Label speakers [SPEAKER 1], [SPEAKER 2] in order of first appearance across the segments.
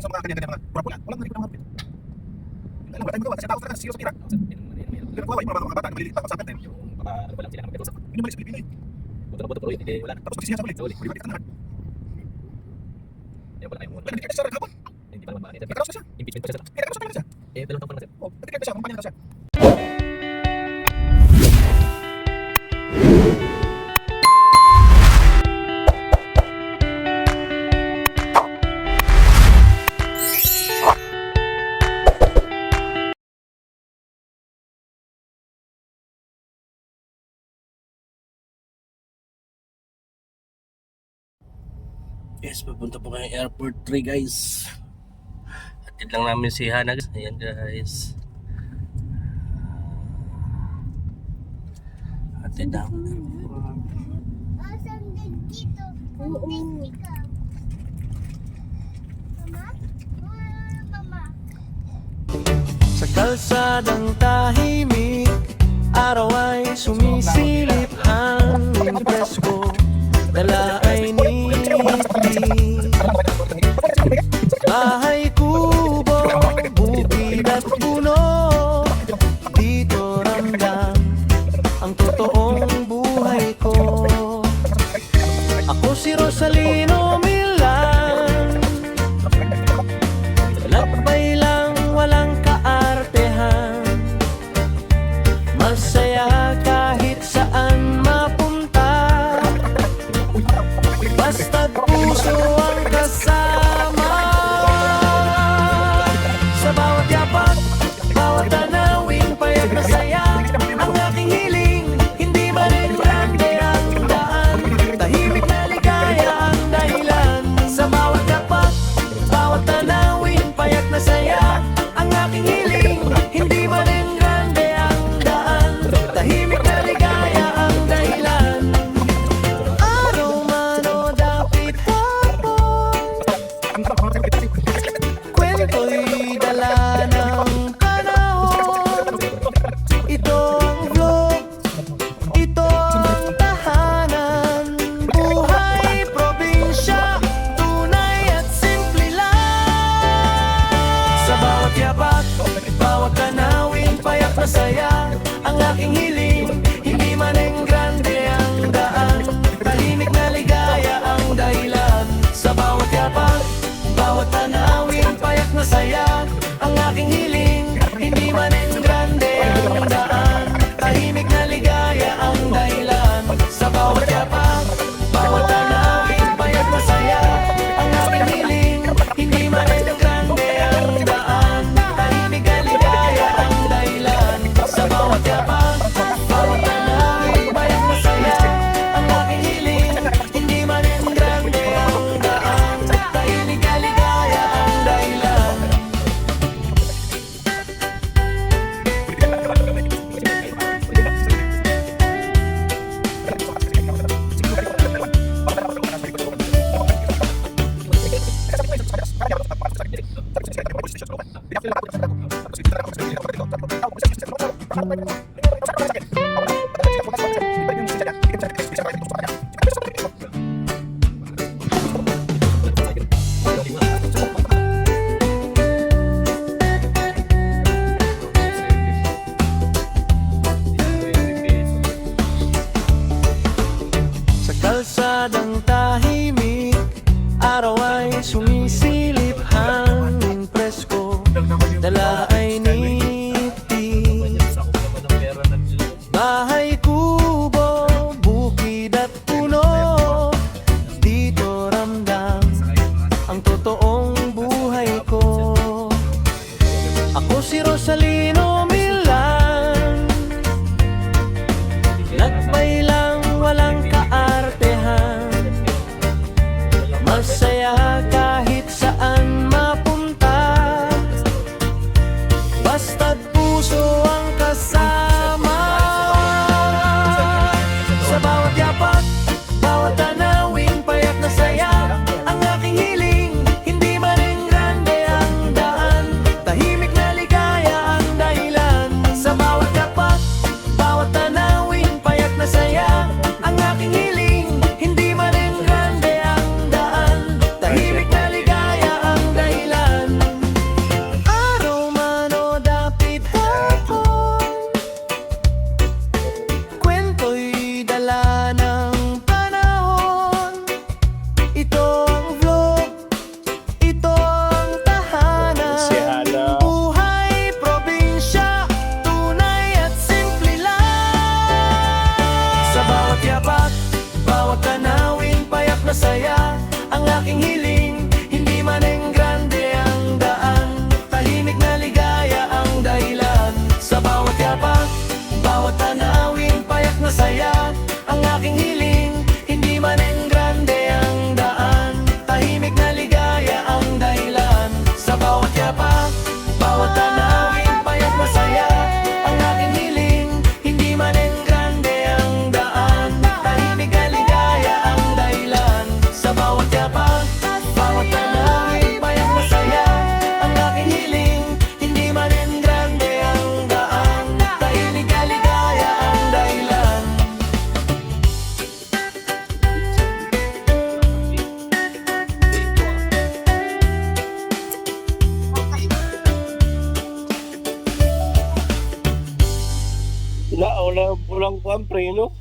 [SPEAKER 1] sa mga kanya-kanya mga pura-pula. Walang narinig ng mga pit. Alam, wala tayong magawa kasi tao talaga siyo sa pira. Pero kawawa yung mga bata, maliliit pa sa atin.
[SPEAKER 2] Yung mga ano pa lang sila nakapagkausap.
[SPEAKER 1] Hindi mali sa Pilipino eh.
[SPEAKER 2] Buto na buto pero hindi wala na.
[SPEAKER 1] Tapos magsisihan sa ulit.
[SPEAKER 2] Sa uli.
[SPEAKER 1] Hindi ka naman.
[SPEAKER 2] Kaya wala kayong
[SPEAKER 1] Wala, hindi ka siya kahapon.
[SPEAKER 2] hindi pa naman bakit.
[SPEAKER 1] Nakaraos na siya.
[SPEAKER 2] Impeachment pa siya.
[SPEAKER 1] Eh, nakaraos na pala siya.
[SPEAKER 2] Dalawang taon pa naman siya.
[SPEAKER 1] Oh, nagkikita siya, kumpanya na siya.
[SPEAKER 3] Yes, papunta po kayong Airport 3 guys. Hatid lang namin si Hana guys. Ayan guys. Hatid lang.
[SPEAKER 4] Asam din dito. Oo. Mama? Mama?
[SPEAKER 5] Sa kalsadang tahimik, araw ay sumisilip, hangin presko, dala ay niti. Bahay kubo, bukid at puno, dito ramdam ang totoong buhay ko. Ako si Rosalino Milan, lakbay lang walang kaartehan, masaya kahit saan mapunta, basta't puso ang kasama. Sa bawat yapak, bawat tanawing payak na saya, ang aking hiling, hindi man rin grande ang daan, tahimik na ligaya ang dahilan. Sa bawat yapak, bawat tanawing payak na saya, ang aking hiling, hindi man rin grande ang daan, tahimik na ligaya ang dahilan. Araw man o dapit hapon, kwento'y dala ng panahon. Ito ang vlog, ito ang tahanan, buhay probinsya, tunay at simple lang. Sa bawat yapak, bawat tanawin, payak na saya, ang aking hiling, hindi man ang grande ang daan, tahimik na ligaya ang dahilan. Sa bawat yapak, bawat tanawin, payak na saya, ang aking hiling, hindi man ang grande ang daan, tahimik na ligaya ang dahilan. Sa bawat yapak, bawat tanawin, payak na saya, ang aking hiling, hindi man ang grande ang daan, tahimik na ligaya ang dahilan. Sa bawat yapak, bawat tanawin, payak na saya, ang aking hiling, hindi man ang grande ang daan, tahimik na ligaya ang dahilan. Sa kalsadang tahimik, araw ay sumisilip, hangin presko, dala ay niti. Bahay kubo, bukid at puno, dito ramdam ang totoong buhay ko. Ako si Rosalino Milan, lakbay lang walang kaartehan, masaya kahit saan mapunta, basta't puso ang kasama. Sa bawat yapak, bawat tanawing, payak na saya, ang aking hiling, hindi man rin grande ang daan, tahimik na ligaya ang dahilan.
[SPEAKER 3] walang kuwan, preno.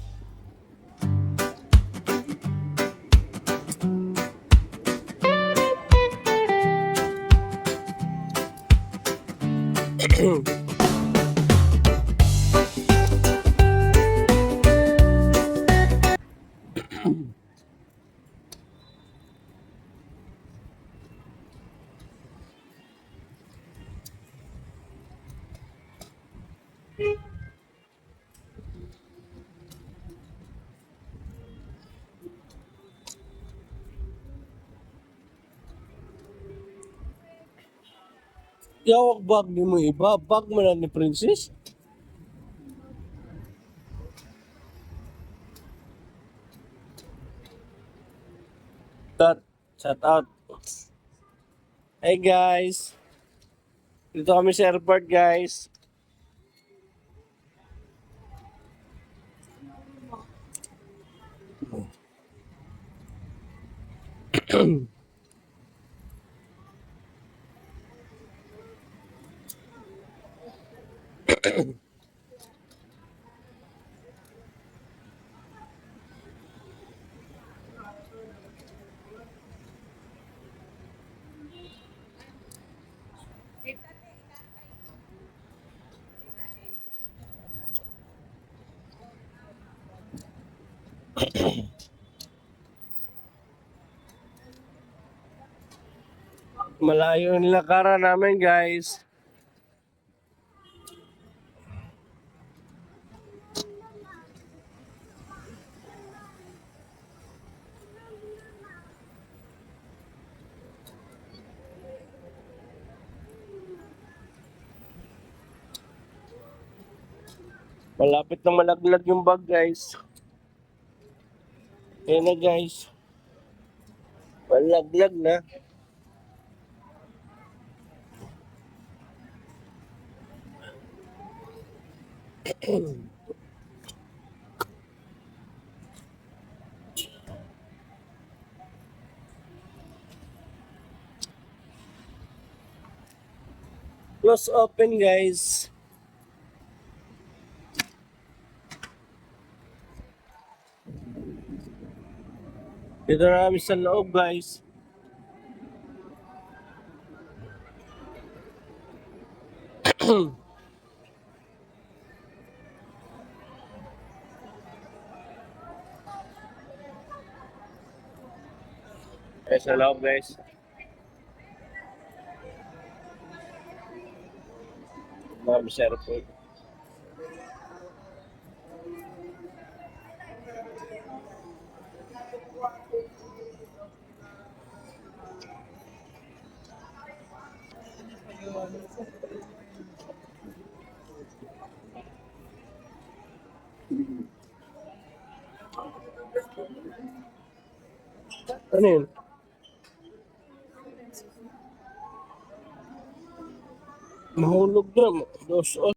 [SPEAKER 3] Yawak bag ni mo iba, bag mo na ni Princess. Shout out. Hey guys. Dito kami sa airport guys. Malayo yung lakaran namin guys. Malapit na malaglag yung bag guys. Ayan na guys. Malaglag na. Close open guys. Dito na kami sa loob guys. Sa loob guys. Kami sa airport. Ano yun? Mahulog na. Dos